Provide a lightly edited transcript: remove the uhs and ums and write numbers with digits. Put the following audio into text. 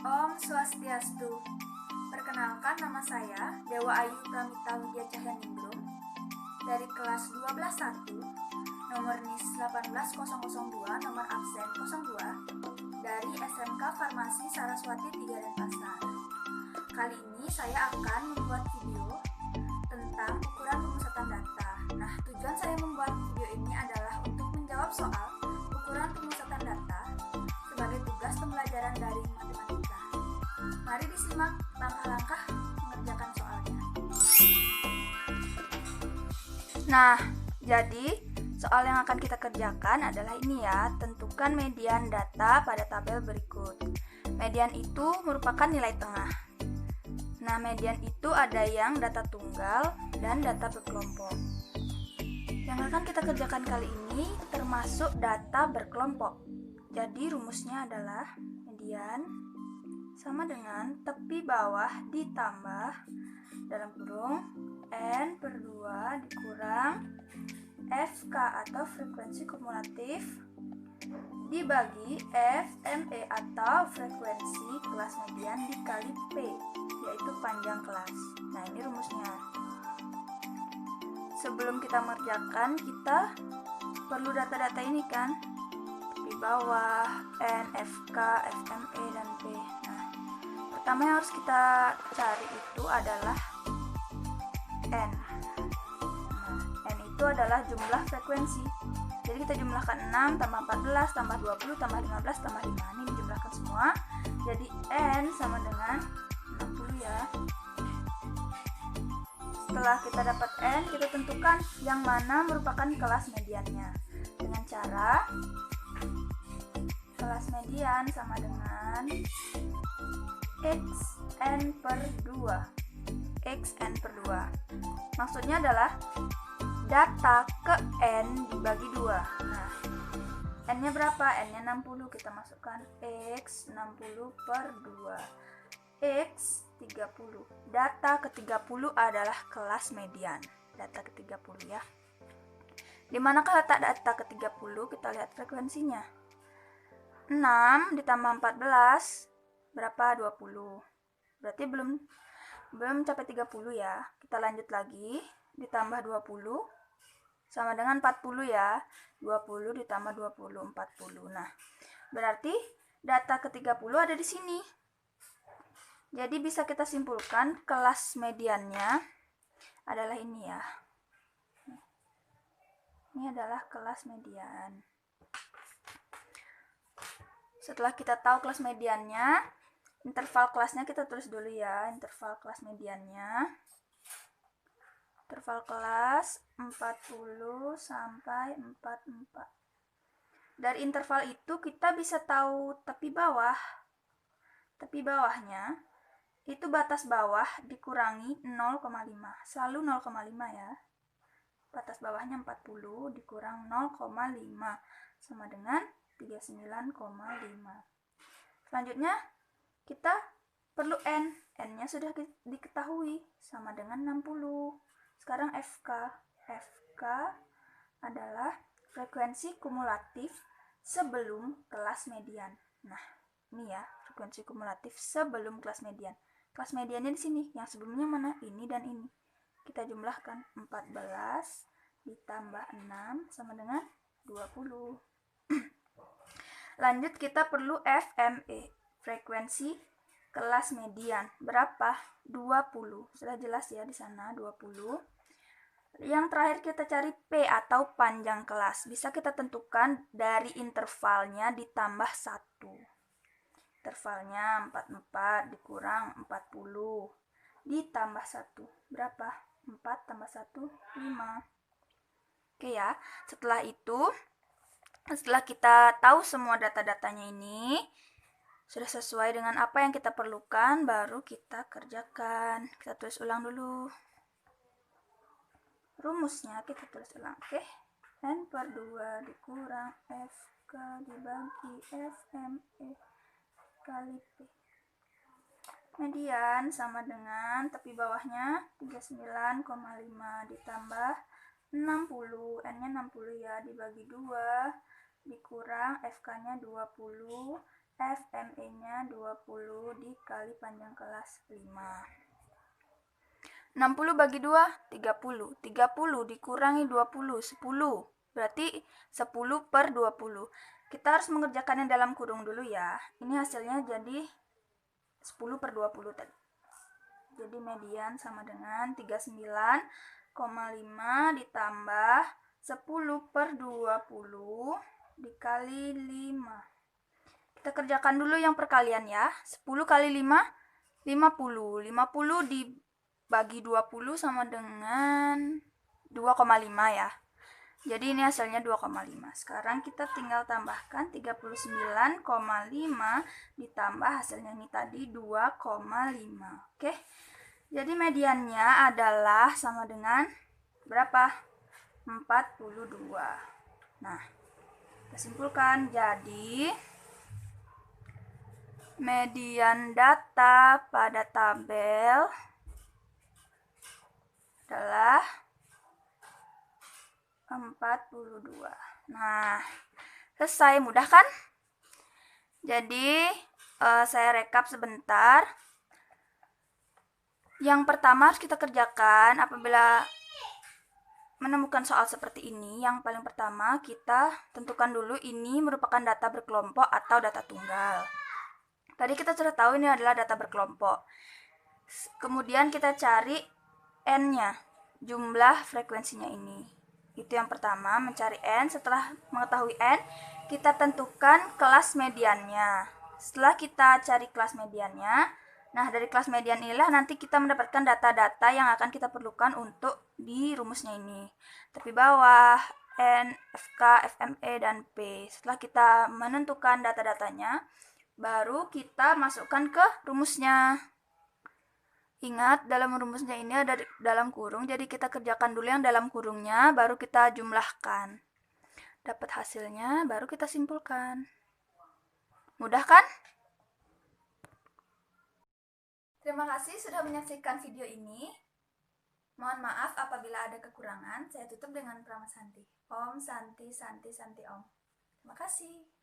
Om Swastiastu. Perkenalkan, nama saya Dewa Ayu Pramita Widya Cahyaningrum dari kelas 12-1, nomor NIS 18002, nomor absen 02, dari SMK Farmasi Saraswati 3 Denpasar. Kali ini saya akan membuat video tentang ukuran pemusatan data. Nah, tujuan saya membuat video ini adalah untuk menjawab soal ukuran pemusatan data sebagai tugas pembelajaran dari matematika. Mari disimak langkah-langkah mengerjakan soalnya. Nah, jadi soal yang akan kita kerjakan adalah ini ya. Tentukan median data pada tabel berikut. Median itu merupakan nilai tengah. Nah, median itu ada yang data tunggal dan data berkelompok. Yang akan kita kerjakan kali ini termasuk data berkelompok. Jadi rumusnya adalah median sama dengan tepi bawah ditambah dalam kurung N per 2 dikurang FK atau frekuensi kumulatif dibagi FME atau frekuensi kelas median dikali P, yaitu panjang kelas. Nah, ini rumusnya. Sebelum kita mengerjakan, kita perlu data-data ini kan, di bawah N, FK, FME, dan P. Nah, pertama yang harus kita cari itu adalah N. Nah, N itu adalah jumlah frekuensi. Jadi kita jumlahkan 6 tambah 14 tambah 20 tambah 15 tambah 5. Ini dijumlahkan semua. Jadi N sama dengan 60 ya. Setelah kita dapat N, kita tentukan yang mana merupakan kelas mediannya. Dengan cara kelas median sama dengan XN per 2. XN per 2. Maksudnya adalah data ke N dibagi 2. Nah, N-nya berapa? N-nya 60. Kita masukkan X 60 per 2. X 30. Data ke 30 adalah kelas median. Data ke 30 ya. Di manakah letak data ke 30? Kita lihat frekuensinya. 6 ditambah 14 berapa? 20. Berarti belum mencapai 30 ya. Kita lanjut lagi. Ditambah 20 sama dengan 40 ya. 20 ditambah 20, 40. Nah, berarti data ke 30 ada di sini. Jadi bisa kita simpulkan kelas mediannya adalah ini ya. Ini adalah kelas median. Setelah kita tahu kelas mediannya, interval kelasnya kita tulis dulu ya. Interval kelas mediannya. Interval kelas 40 sampai 44. Dari interval itu kita bisa tahu tepi bawah. Tepi bawahnya itu batas bawah dikurangi 0,5. Selalu 0,5 ya. Batas bawahnya 40 dikurang 0,5 sama dengan 39,5. Selanjutnya kita perlu N. N-nya sudah diketahui sama dengan 60. Sekarang FK. FK adalah frekuensi kumulatif sebelum kelas median. Nah, ini ya, frekuensi kumulatif sebelum kelas median. Kelas mediannya di sini. Yang sebelumnya mana? Ini dan ini. Kita jumlahkan 14 ditambah 6 sama dengan 20. Lanjut kita perlu FME, frekuensi kelas median. Berapa? 20. Sudah jelas ya di sana 20. Yang terakhir kita cari P atau panjang kelas. Bisa kita tentukan dari intervalnya ditambah 1. Intervalnya 44 dikurang 40 ditambah 1. Berapa? 4 tambah 1, 5. Oke ya, setelah itu, setelah kita tahu semua data-datanya ini, sudah sesuai dengan apa yang kita perlukan, baru kita kerjakan. Kita tulis ulang dulu. Rumusnya kita tulis ulang, oke? N per 2 dikurang FK dibagi FME kali P. Median sama dengan tepi bawahnya 39,5 ditambah 60. N-nya 60 ya, dibagi 2 dikurang FK-nya 20 FME-nya 20 dikali panjang kelas 5. 60 bagi 2, 30. 30 dikurangi 20, 10. Berarti 10 per 20. Kita harus mengerjakannya dalam kurung dulu ya. Ini hasilnya jadi 10 per 20 tadi. Jadi median sama dengan 39,5 ditambah 10 per 20 dikali 5. Kita kerjakan dulu yang perkalian ya. 10 kali 5, 50. 50 dibagi 20 sama dengan 2,5 ya. Jadi ini hasilnya 2,5. Sekarang kita tinggal tambahkan 39,5 ditambah hasilnya ini tadi 2,5. Oke. Jadi mediannya adalah sama dengan berapa? 42. Nah, kita simpulkan. Jadi median data pada tabel adalah 42. Nah, selesai. Mudah kan? Jadi saya rekap sebentar. Yang pertama harus kita kerjakan apabila menemukan soal seperti ini. Yang paling pertama kita tentukan dulu ini merupakan data berkelompok atau data tunggal. Tadi kita sudah tahu ini adalah data berkelompok. Kemudian kita cari N-nya, jumlah frekuensinya ini. Itu yang pertama, mencari N. Setelah mengetahui N, kita tentukan kelas mediannya. Setelah kita cari kelas mediannya, nah dari kelas median inilah nanti kita mendapatkan data-data yang akan kita perlukan untuk di rumusnya ini. Tepi bawah, N, FK, FME, dan P. Setelah kita menentukan data-datanya, baru kita masukkan ke rumusnya. Ingat, dalam rumusnya ini ada dalam kurung, jadi kita kerjakan dulu yang dalam kurungnya, baru kita jumlahkan. Dapat hasilnya, baru kita simpulkan. Mudah kan? Terima kasih sudah menyaksikan video ini. Mohon maaf apabila ada kekurangan. Saya tutup dengan Prama Santi. Om Santi Santi Santi Om. Terima kasih.